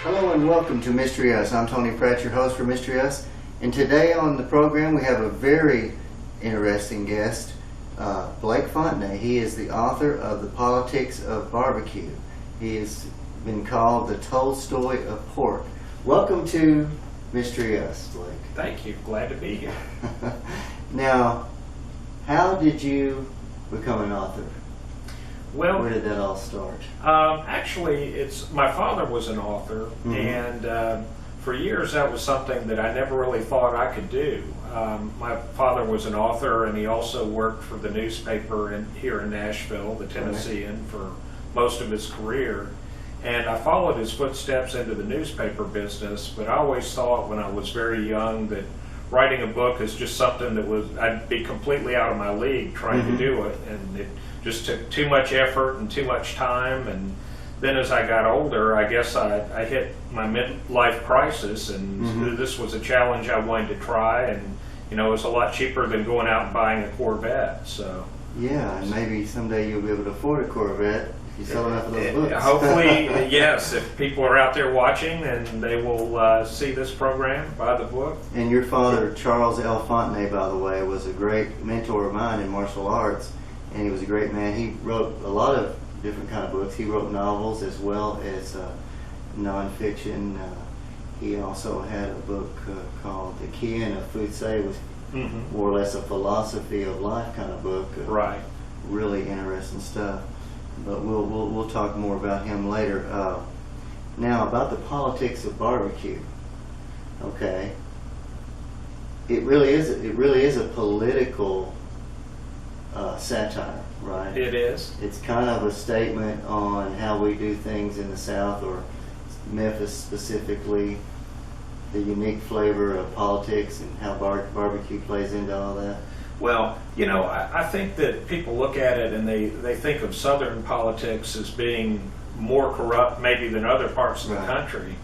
Hello and welcome to Mystery Us. I'm Tony Pratt, your host for Mystery Us. And today on the program we have a very interesting guest, Blake Fontenay. He is the author of The Politics of Barbecue. He has been called the Tolstoy of Pork. Welcome to Mystery Us, Blake. Thank you. Glad to be here. Now, how did you become an author? Well, where did that all start? Actually, my father was an author, and for years that was something that I never really thought I could do. My father was an author, and he also worked for the newspaper here in Nashville, the Tennessean, for most of his career. And I followed his footsteps into the newspaper business, but I always thought when I was very young that writing a book is just something that I'd be completely out of my league trying to do it, and it just took too much effort and too much time. And then as I got older, I guess I hit my midlife crisis, and this was a challenge I wanted to try, and it was a lot cheaper than going out and buying a Corvette. So yeah, and maybe someday you'll be able to afford a Corvette if you sell enough of those books. Hopefully, yes. If people are out there watching and they will see this program, buy the book. And your father, Charles L. Fontenay, by the way, was a great mentor of mine in martial arts, and he was a great man. He wrote a lot of different kind of books. He wrote novels as well as nonfiction. He also had a book called The Key of Food Say, was more or less a philosophy of life kind of book. Right. Really interesting stuff. But we'll talk more about him later. Now about the politics of barbecue. Okay. It really is a political satire, right? It is. It's kind of a statement on how we do things in the South, or Memphis specifically, the unique flavor of politics and how barbecue plays into all that. Well, I think that people look at it and they think of Southern politics as being more corrupt maybe than other parts of the country.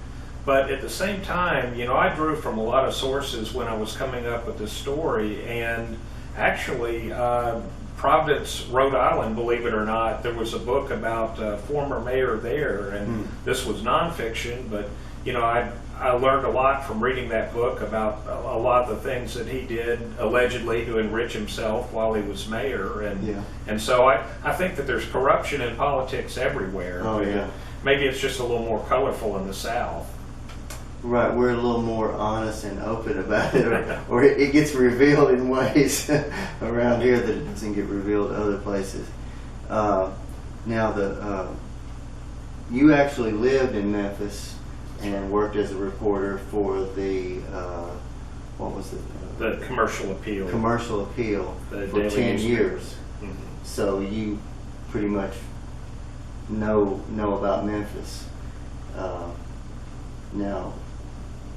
But at the same time, I drew from a lot of sources when I was coming up with this story, and actually Providence, Rhode Island, believe it or not, there was a book about a former mayor there, and this was nonfiction, but I learned a lot from reading that book about a lot of the things that he did allegedly to enrich himself while he was mayor, and so I think that there's corruption in politics everywhere. Oh, yeah. Maybe it's just a little more colorful in the South. Right, we're a little more honest and open about it, or it gets revealed in ways around here that it doesn't get revealed other places. Now, you actually lived in Memphis and worked as a reporter for the what was it? The Commercial Appeal. Commercial Appeal for 10 years. So you pretty much know about Memphis. Now,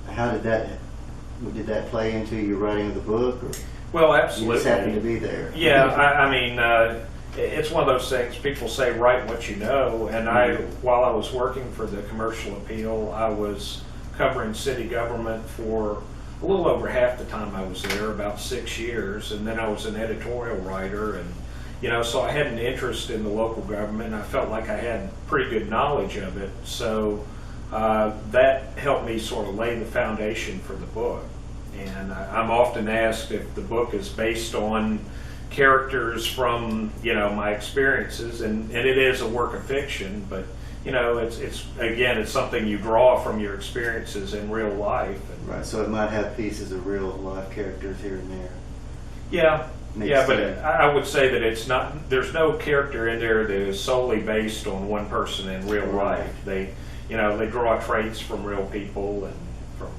how did that play into your writing of the book? Or well, absolutely. You just happened to be there. Yeah, I mean, it's one of those things. People say write what you know, and while I was working for the Commercial Appeal, I was covering city government for a little over half the time I was there, about 6 years, and then I was an editorial writer, and so I had an interest in the local government, and I felt like I had pretty good knowledge of it. So that helped me sort of lay the foundation for the book. And I'm often asked if the book is based on characters from my experiences, and it is a work of fiction, but it's something you draw from your experiences in real life. Right, so it might have pieces of real life characters here and there. Yeah. But I would say that there's no character in there that is solely based on one person in real life. They draw traits from real people and from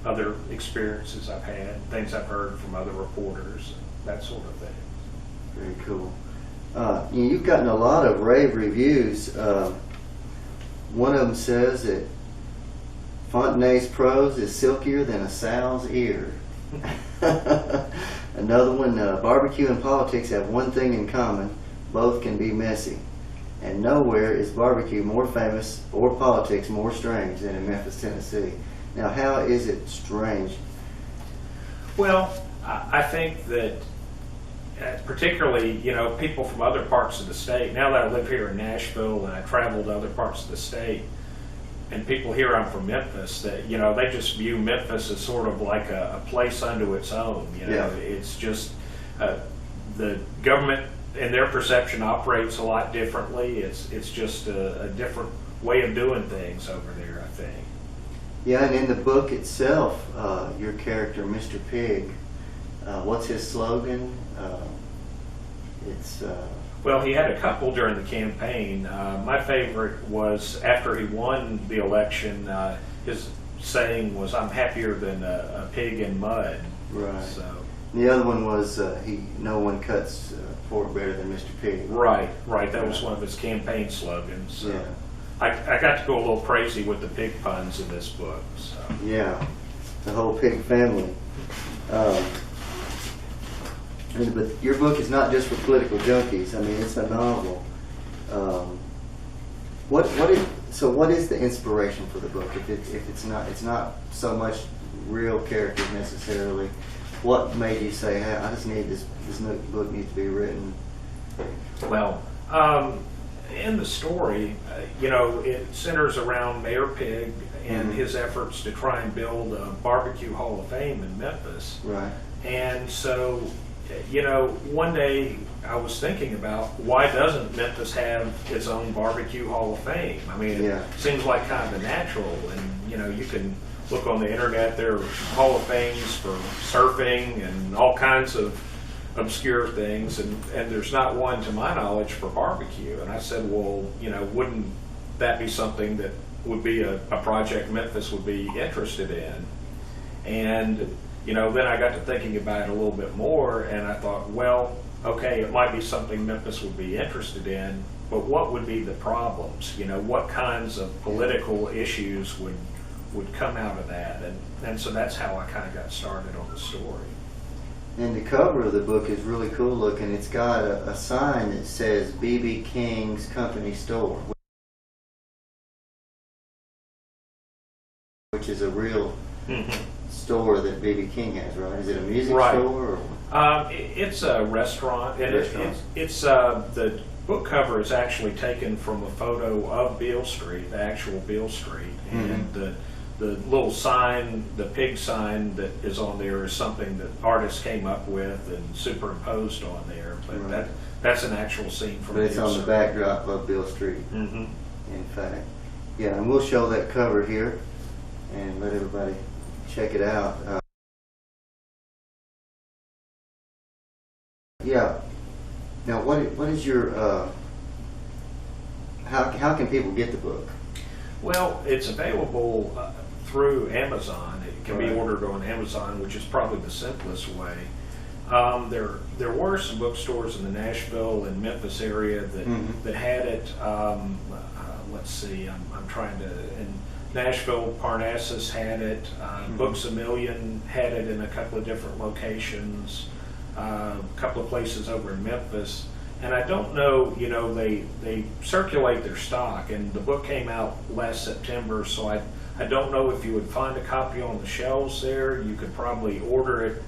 other experiences I've had, things I've heard from other reporters, that sort of thing. Very cool. You've gotten a lot of rave reviews. One of them says that Fontenay's prose is silkier than a sow's ear. Another one, barbecue and politics have one thing in common: both can be messy. And nowhere is barbecue more famous or politics more strange than in Memphis, Tennessee. Now, how is it strange? Well, I think that particularly, people from other parts of the state, now that I live here in Nashville and I travel to other parts of the state, and people hear I'm from Memphis, that they just view Memphis as sort of like a place unto its own. Yeah. It's just the government in their perception operates a lot differently. It's just a different way of doing things over there, I think. Yeah, and in the book itself, your character, Mr. Pig, what's his slogan? Well, he had a couple during the campaign. My favorite was after he won the election, his saying was, "I'm happier than a pig in mud." Right. So. The other one was, no one cuts pork better than Mr. Pig. Right. That was one of his campaign slogans. So. Yeah. I got to go a little crazy with the pig puns in this book. So. Yeah, the whole pig family. But your book is not just for political junkies. I mean, it's a novel. What is the inspiration for the book? If it's not so much real characters necessarily, what made you say, "Hey, I just need this book needs to be written"? Well, in the story, it centers around Mayor Pig and his efforts to try and build a barbecue hall of fame in Memphis. Right. And so, one day I was thinking about, why doesn't Memphis have its own barbecue hall of fame? I mean, it seems like kind of a natural, and you can look on the internet, there are hall of fames for surfing and all kinds of obscure things, and there's not one, to my knowledge, for barbecue. And I said, well, wouldn't that be something that would be a project Memphis would be interested in? And then I got to thinking about it a little bit more, and I thought, well, okay, it might be something Memphis would be interested in, but what would be the problems? What kinds of political issues would come out of that? And so that's how I kind of got started on the story. And the cover of the book is really cool looking. It's got a sign that says B.B. King's Company Store, which is a real store that B.B. King has, right? Is it a music store? Or? It's a restaurant, and it's the book cover is actually taken from a photo of Beale Street, the actual Beale Street, and the little sign, the pig sign that is on there, is something that artists came up with and superimposed on there. But that's an actual scene from. But it's on the backdrop of Beale Street. In fact, yeah, and we'll show that cover here and let everybody check it out. Yeah. Now, what is your? How can people get the book? Well, it's available through Amazon. It can be ordered on Amazon, which is probably the simplest way. There were some bookstores in the Nashville and Memphis area that had it. Let's see, I'm trying to. In Nashville, Parnassus had it. Books A Million had it in a couple of different locations. A couple of places over in Memphis. And I don't know, they circulate their stock, and the book came out last September, so I don't know if you would find a copy on the shelves there. You could probably order it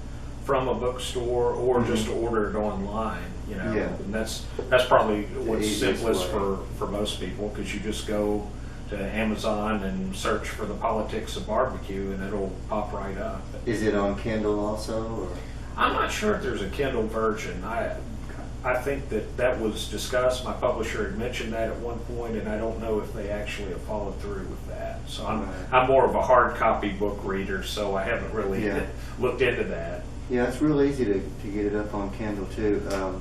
from a bookstore or just order it online, And that's probably what's simplest for most people, because you just go to Amazon and search for the politics of barbecue, and it'll pop right up. Is it on Kindle also? Or? I'm not sure if there's a Kindle version. I think that was discussed. My publisher had mentioned that at one point, and I don't know if they actually have followed through with that. So I'm more of a hard copy book reader, so I haven't really looked into that. Yeah, it's real easy to get it up on Kindle too. I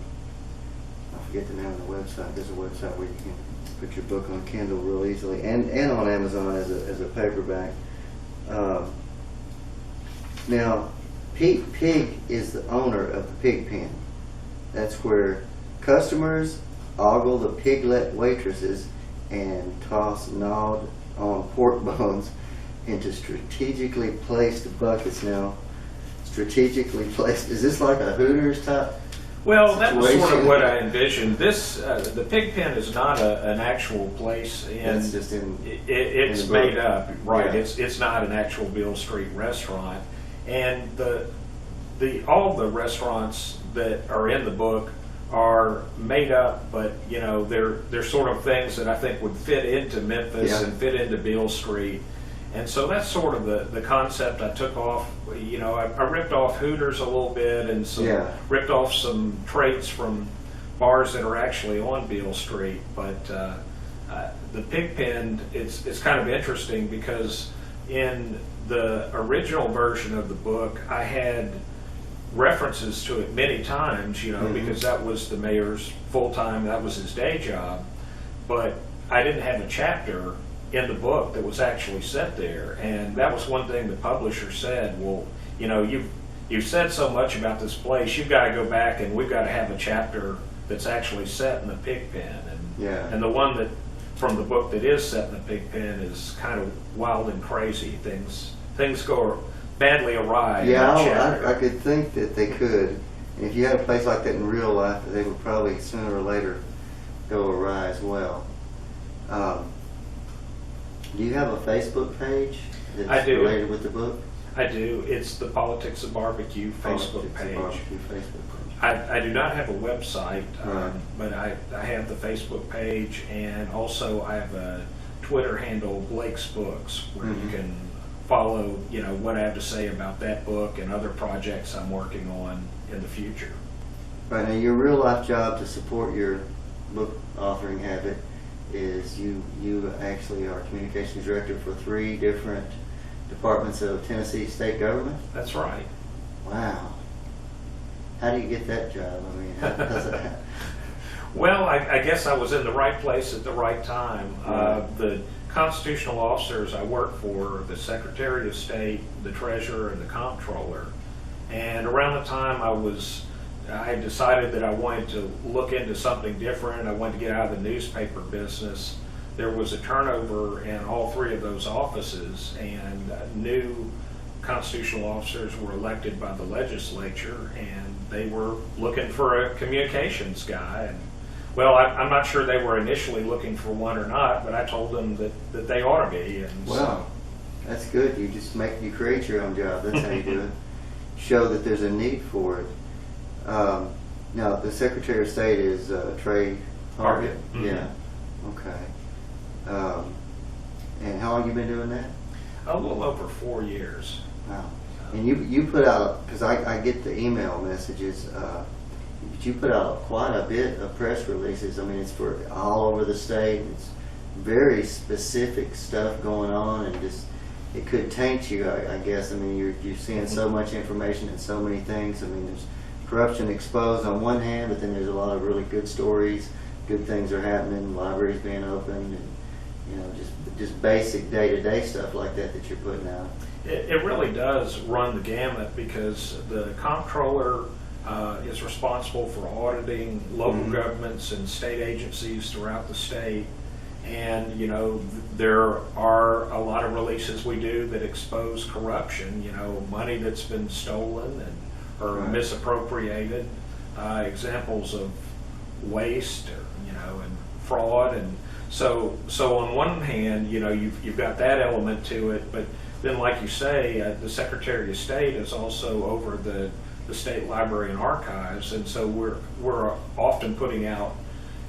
forget the name of the website. There's a website where you can put your book on Kindle real easily, and on Amazon as a paperback. Now, Pig is the owner of the pig pen. That's where customers ogle the piglet waitresses and toss gnawed on pork bones into strategically placed buckets. Now, strategically placed, is this like a Hooters type? Well, that was sort of what I envisioned. This, the pig pen is not an actual place. It's just it's made up, right? Yeah. It's not an actual Beale Street restaurant, and all the restaurants that are in the book are made up, but you know they're sort of things that I think would fit into Memphis Yeah. and fit into Beale Street. And so that's sort of the concept I took off. You know, I ripped off Hooters a little bit and Yeah. ripped off some traits from bars that are actually on Beale Street. But the Pigpen, it's kind of interesting because in the original version of the book, I had references to it many times, you know, Mhm. because that was the mayor's full-time, that was his day job. But I didn't have a chapter in the book that was actually set there, and that was one thing the publisher said. Well, you know, you've said so much about this place, you've got to go back and we've got to have a chapter that's actually set in the Pigpen. Yeah. And the one that from the book that is set in the Pigpen is kind of wild and crazy. Things go badly awry. in that chapter. I could think that they could. And if you had a place like that in real life, they would probably sooner or later go awry as well. Do you have a Facebook page that's I do. related with the book? I do. It's the Politics of Barbecue Facebook Politics of page. Barbecue Facebook page. I do not have a website, Right. but I have the Facebook page, and also I have a Twitter handle, Blake's Books, where Mhm. you can follow, you know, what I have to say about that book and other projects I'm working on in the future. Right, now your real life job to support your book authoring habit is you actually are communications director for 3 different departments of Tennessee state government. That's right. Wow. How do you get that job? I mean, how does that happen? Well, I guess I was in the right place at the right time. Right. The constitutional officers I work for, the Secretary of State, the Treasurer, and the Comptroller. And around the time I decided that I wanted to look into something different. I wanted to get out of the newspaper business. There was a turnover in all 3 of those offices, and new constitutional officers were elected by the legislature, and they were looking for a communications guy. And well, I'm not sure they were initially looking for one or not, but I told them that they ought to be. And Wow, that's good. You create your own job. That's how you do it. Show that there's a need for it. Now, the Secretary of State is Trey Hargett. Mhm. Yeah. Okay. And how long have you been doing that? a little over 4 years. Wow. And you put out, because I get the email messages, but you put out quite a bit of press releases. I mean, it's for all over the state. It's very specific stuff going on, and just it could taint you, I guess. I mean, you're seeing so much information and so many things. I mean, there's corruption exposed on one hand, but then there's a lot of really good stories. Good things are happening. Libraries being opened, and you know, just basic day-to-day stuff like that you're putting out. It really does run the gamut, because the comptroller is responsible for auditing local Mhm. governments and state agencies throughout the state. And, you know, there are a lot of releases we do that expose corruption, you know, money that's been stolen or Right. misappropriated, examples of waste, or, you know, and fraud. And so on one hand, you know, you've got that element to it, but then, like you say, the Secretary of State is also over the State Library and Archives, and so we're often putting out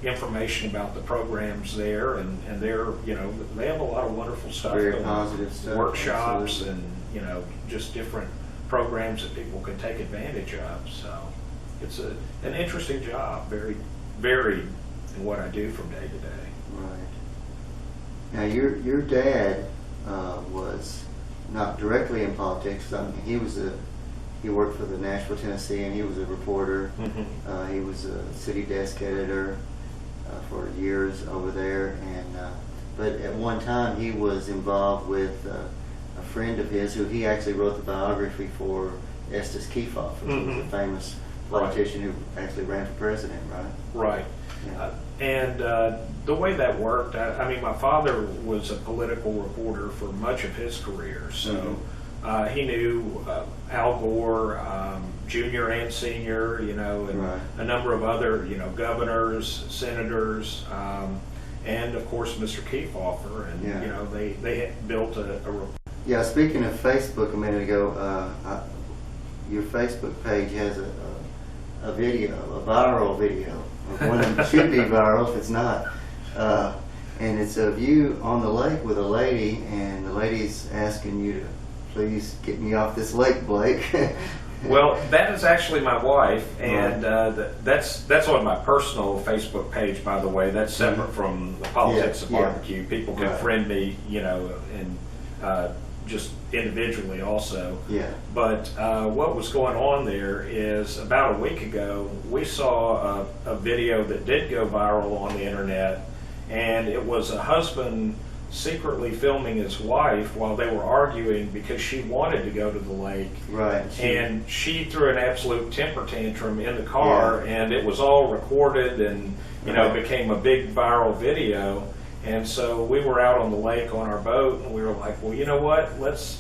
information about the programs there, and they're, you know, they have a lot of wonderful stuff Very going on. positive stuff, Workshops absolutely. and, you know, just different programs that people can take advantage of. So it's an interesting job, very varied in what I do from day to day. Right. Now, your dad was not directly in politics. I mean, he worked for the Nashville, Tennessee, and he was a reporter. Mm-hmm. He was a city desk editor for years over there, and but at one time he was involved with a friend of his who he actually wrote the biography for, Estes Kefauver, who was a Mhm. famous politician who actually ran for president, right? Right. Yeah. And the way that worked, I mean, my father was a political reporter for much of his career, so he knew Al Gore, junior and senior, you know, and Right. a number of other, you know, governors, senators, and of course Mr. Kefauver, and Yeah. you know, they had built a Yeah, speaking of Facebook a minute ago, your Facebook page has a video, a viral video. One of them should be viral if it's not. And it's of you on the lake with a lady, and the lady's asking you to please get me off this lake, Blake. Well, that is actually my wife, and that's on my personal Facebook page, by the way. That's separate from the Politics of Barbecue. People can friend me, you know, and just individually also. Yeah. But what was going on there is about a week ago, we saw a video that did go viral on the internet, and it was a husband secretly filming his wife while they were arguing because she wanted to go to the lake. Right. And she threw an absolute temper tantrum in the car, and it was all recorded, and you know, became a big viral video. And so we were out on the lake on our boat, and we were like, well, you know what? Let's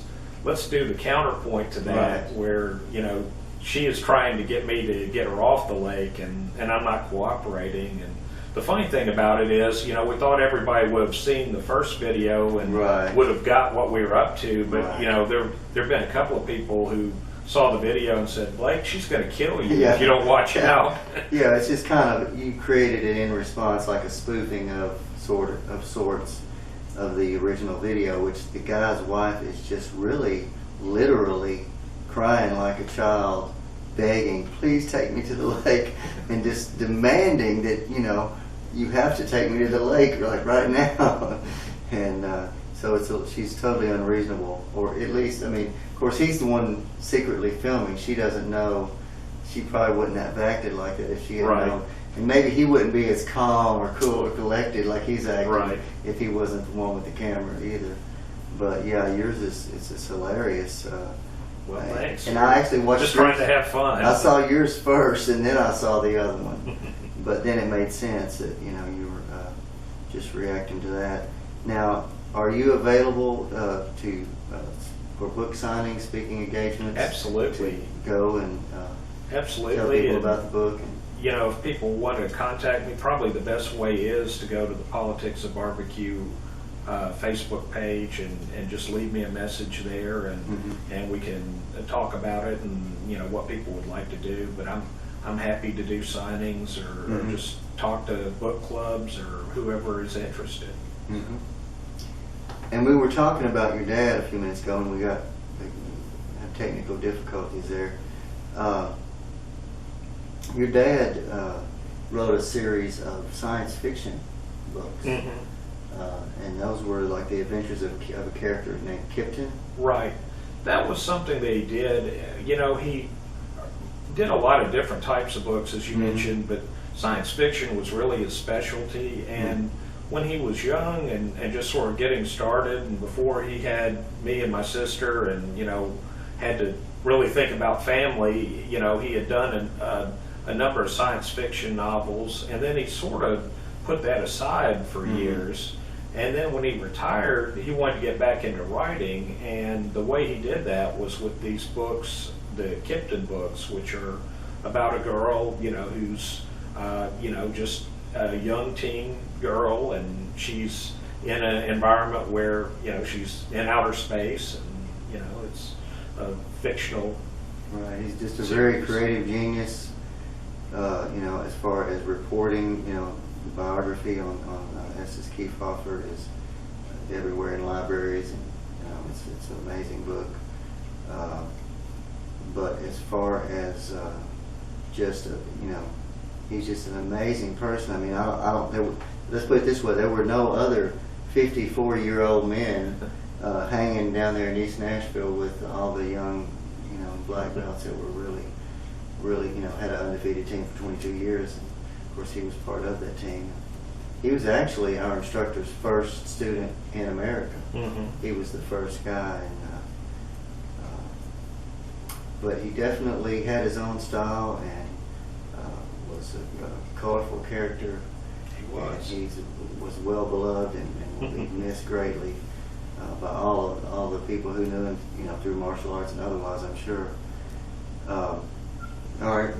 do the counterpoint to that, where, you know, she is trying to get me to get her off the lake, and I'm not cooperating. And the funny thing about it is, you know, we thought everybody would have seen the first video and would have got what we were up to, but you know, there have been a couple of people who saw the video and said, Blake, she's going to kill you if you don't watch out. Yeah, it's just kind of, you created it in response, like a spoofing of sorts of the original video, which the guy's wife is just really literally crying like a child, begging, please take me to the lake, and just demanding that, you know, you have to take me to the lake like right now. And so she's totally unreasonable, or at least, I mean, of course he's the one secretly filming. She doesn't know. She probably wouldn't have acted like that if she had known. And maybe he wouldn't be as calm or cool or collected like he's acting if he wasn't the one with the camera either. But yeah, yours is hilarious. Well, thanks. And I actually watched. Just trying to have fun. I saw yours first, and then I saw the other one. But then it made sense that, you know, you were just reacting to that. Now, are you available for book signings, speaking engagements? Absolutely. To go and absolutely tell people about the book. You know, if people want to contact me, probably the best way is to go to the Politics of Barbecue Facebook page and just leave me a message there, and we can talk about it and, you know, what people would like to do. But I'm happy to do signings or just talk to book clubs or whoever is interested. And we were talking about your dad a few minutes ago, and we had technical difficulties there. Your dad wrote a series of science fiction books. And those were like the adventures of a character named Kipton. Right. That was something that he did. You know, he did a lot of different types of books, as you mentioned, but science fiction was really his specialty. And when he was young and just sort of getting started, and before he had me and my sister and, you know, had to really think about family, you know, he had done a number of science fiction novels, and then he sort of put that aside for years. And then when he retired, he wanted to get back into writing, and the way he did that was with these books, the Kipton books, which are about a girl, you know, who's, you know, just a young teen girl, and she's in an environment where, you know, she's in outer space, and, you know, it's a fictional. Right, he's just a very creative genius, you know, as far as reporting, you know, the biography on Estes Kefauver is everywhere in libraries, and, you know, it's an amazing book. But as far as just, you know, he's just an amazing person. I mean, let's put it this way, there were no other 54-year-old men hanging down there in East Nashville with all the young, you know, black belts that were really, you know, had an undefeated team for 22 years. And of course, he was part of that team. He was actually our instructor's first student in America. He was the first guy, and, but he definitely had his own style and was a colorful character. He was. And he was well beloved and will be missed greatly by all the people who knew him, you know, through martial arts and otherwise, I'm sure. All right.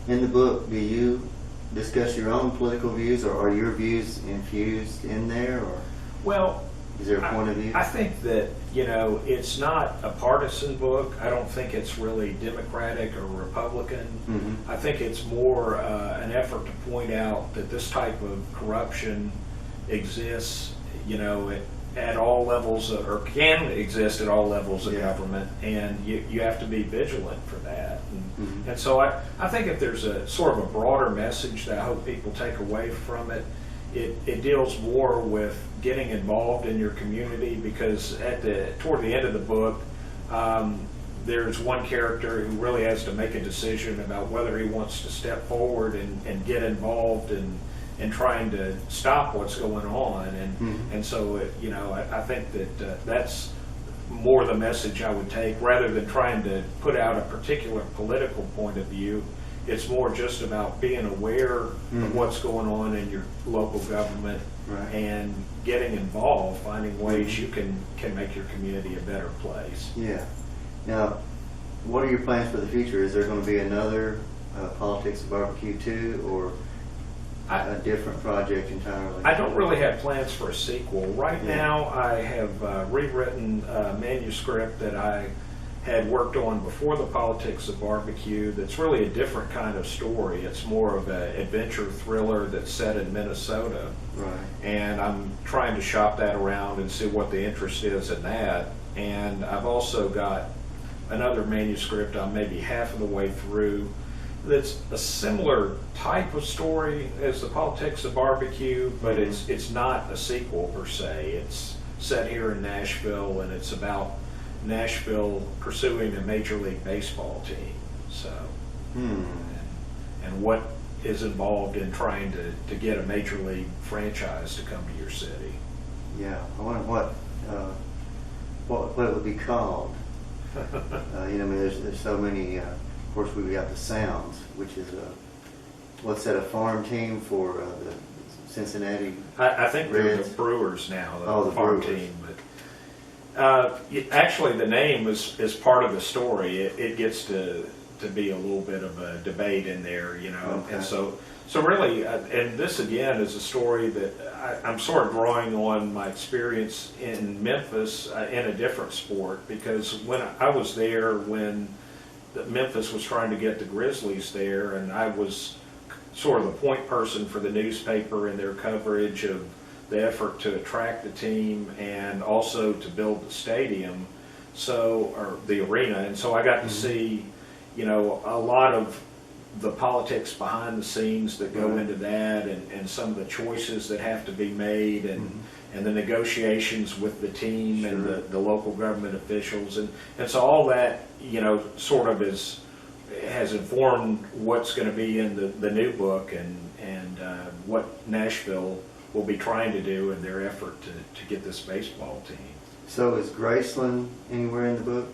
In the book, do you discuss your own political views, or are your views infused in there? Or? Well, Is there a point of view? I think that, you know, it's not a partisan book. I don't think it's really Democratic or Republican. Mm-hmm. I think it's more an effort to point out that this type of corruption exists, you know, at all levels, or can exist at all levels of government, and you have to be vigilant for that. And so I think if there's a sort of a broader message that I hope people take away from it, it deals more with getting involved in your community, because toward the end of the book, there's one character who really has to make a decision about whether he wants to step forward and get involved in trying to stop what's going on. And so, you know, I think that that's more the message I would take, rather than trying to put out a particular political point of view. It's more just about being aware of what's going on in your local government, and getting involved, finding ways you can make your community a better place. Yeah. Now, what are your plans for the future? Is there going to be another Politics of Barbecue 2, or a different project entirely? I don't really have plans for a sequel. Right now, I have rewritten a manuscript that I had worked on before the Politics of Barbecue that's really a different kind of story. It's more of an adventure thriller that's set in Minnesota. Right. And I'm trying to shop that around and see what the interest is in that. And I've also got another manuscript I'm maybe half of the way through that's a similar type of story as the Politics of Barbecue, but it's not a sequel per se. It's set here in Nashville, and it's about Nashville pursuing a Major League Baseball team. So, and what is involved in trying to get a Major League franchise to come to your city. Yeah, I wonder what it would be called. You know, I mean, there's so many. Of course, we've got the Sounds, which is what's that, a farm team for the Cincinnati? I think they're Reds? the Brewers now, the the farm Brewers. team. But actually, the name is part of the story. It gets to be a little bit of a debate in there, you know. Okay. And so really, and this again is a story that I'm sort of drawing on my experience in Memphis in a different sport, because when I was there when Memphis was trying to get the Grizzlies there, and I was sort of the point person for the newspaper in their coverage of the effort to attract the team and also to build the stadium, or the arena. And so I got to see, you know, a lot of the politics behind the scenes that go into that, and some of the choices that have to be made, and the negotiations with the team and the local government officials. And so all that, you know, sort of has informed what's going to be in the new book, and what Nashville will be trying to do in their effort to get this baseball team. So is Graceland anywhere in the book?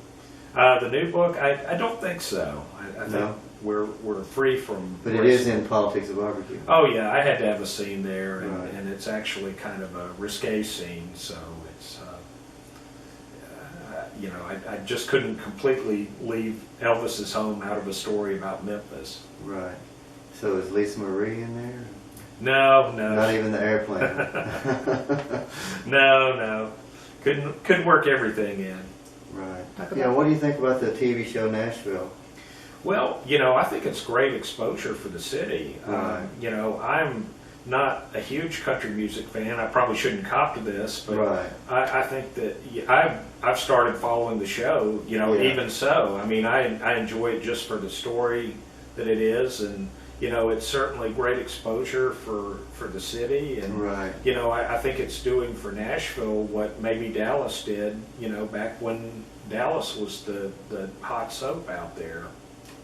The new book, I don't think so. I think No? we're free from. But it is in Politics of Barbecue. Oh yeah, I had to have a scene there, Right. and it's actually kind of a risque scene, so it's you know, I just couldn't completely leave Elvis's home out of a story about Memphis. Right. So is Lisa Marie in there? No. Not even the airplane. No. Couldn't work everything in. Right. Yeah. What do you think about the TV show Nashville? Well, you know, I think it's great exposure for the city. Right. You know, I'm not a huge country music fan. I probably shouldn't cop to this, but Right. I think that I've started following the show. You know, even so, I mean, I enjoy it just for the story that it is, and you know, it's certainly great exposure for the city, and Right. you know, I think it's doing for Nashville what maybe Dallas did. You know, back when Dallas was the hot soap out there.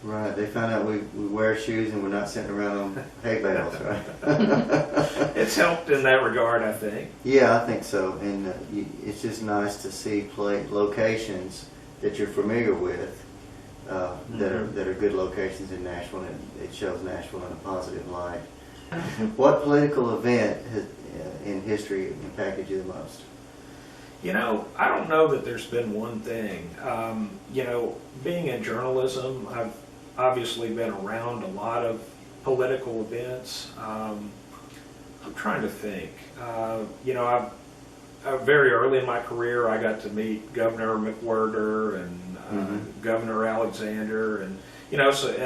Right. They found out we wear shoes and we're not sitting around on hay bales, right? It's helped in that regard, I think. Yeah, I think so. And it's just nice to see locations that you're familiar with, that are good locations in Nashville, and it shows Nashville in a positive light. What political event in history impacted you the most? You know, I don't know that there's been one thing. You know, being in journalism, I've obviously been around a lot of political events. I'm trying to think. You know, very early in my career, I got to meet Governor McWhorter and Governor Alexander, and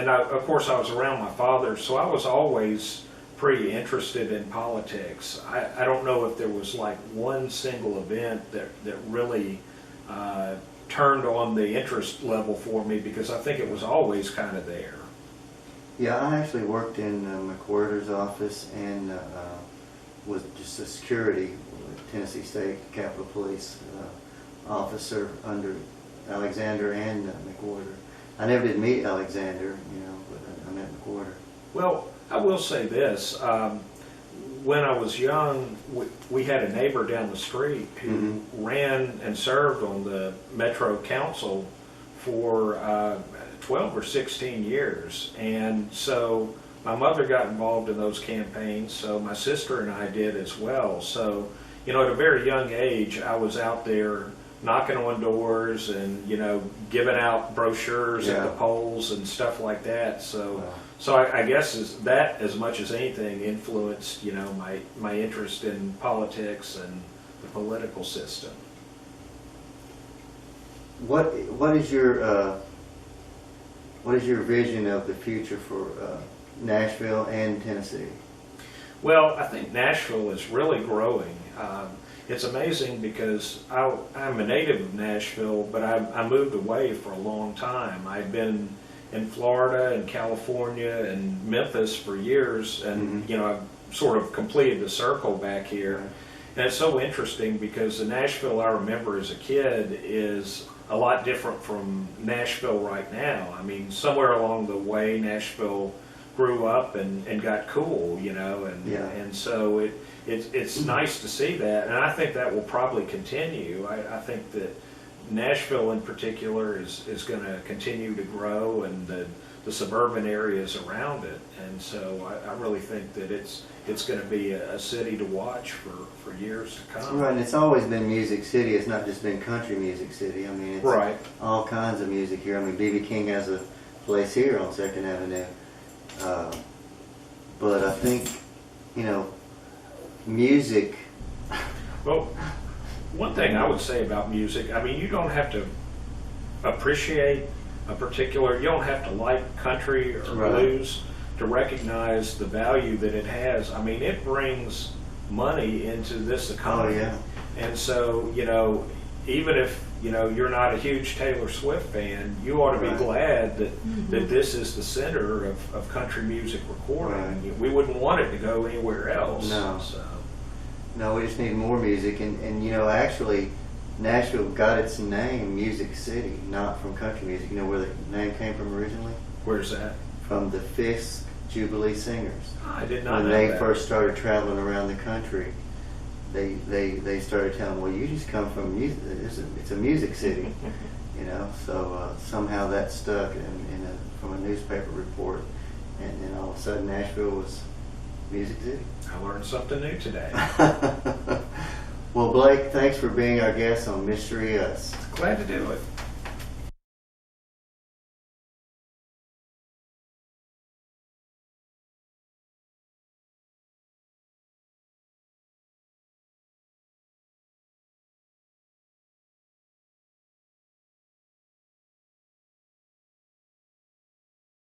of course I was around my father, so I was always pretty interested in politics. I don't know if there was like one single event that really turned on the interest level for me, because I think it was always kind of there. Yeah, I actually worked in McWhorter's office and was just a security with Tennessee State Capitol Police officer under Alexander and McWhorter. I never did meet Alexander, but I met McWhorter. Well, I will say this. When I was young, we had a neighbor down the street who ran and served on the Metro Council for 12 or 16 years. And so my mother got involved in those campaigns, so my sister and I did as well. So, at a very young age, I was out there knocking on doors and, giving out brochures at the polls and stuff like that. So, I guess that as much as anything influenced, my interest in politics and the political system. What is your vision of the future for Nashville and Tennessee? Well, I think Nashville is really growing. It's amazing because I'm a native of Nashville, but I moved away for a long time. I'd been in Florida and California and Memphis for years, and I've sort of completed the circle back here. And it's so interesting because the Nashville I remember as a kid is a lot different from Nashville right now. I mean, somewhere along the way, Nashville grew up and got cool, and so it's nice to see that, and I think that will probably continue. I think that Nashville in particular is going to continue to grow, and the suburban areas around it, and so I really think that it's going to be a city to watch for years to come. Right, and it's always been Music City. It's not just been country music city. I mean, it's all kinds of music here. I mean, B.B. King has a place here on 2nd Avenue. But I think, music... Well, one thing I would say about music, I mean, you don't have to appreciate you don't have to like country or blues to recognize the value that it has. I mean, it brings money into this economy. Oh, yeah. And so, even if, you're not a huge Taylor Swift fan, you ought to be glad that this is the center of country music recording. Right. We wouldn't want it to go anywhere else. No. So. No, we just need more music. And actually, Nashville got its name, Music City, not from country music. You know where the name came from originally? Where's that? From the Fisk Jubilee Singers. I did not know when they that. first started traveling around the country, they started telling them, well, you just come from music. It's a music city, So somehow that stuck from a newspaper report, and then all of a sudden Nashville was Music City. I learned something new today. Well, Blake, thanks for being our guest on Mystery Us. Glad to do it.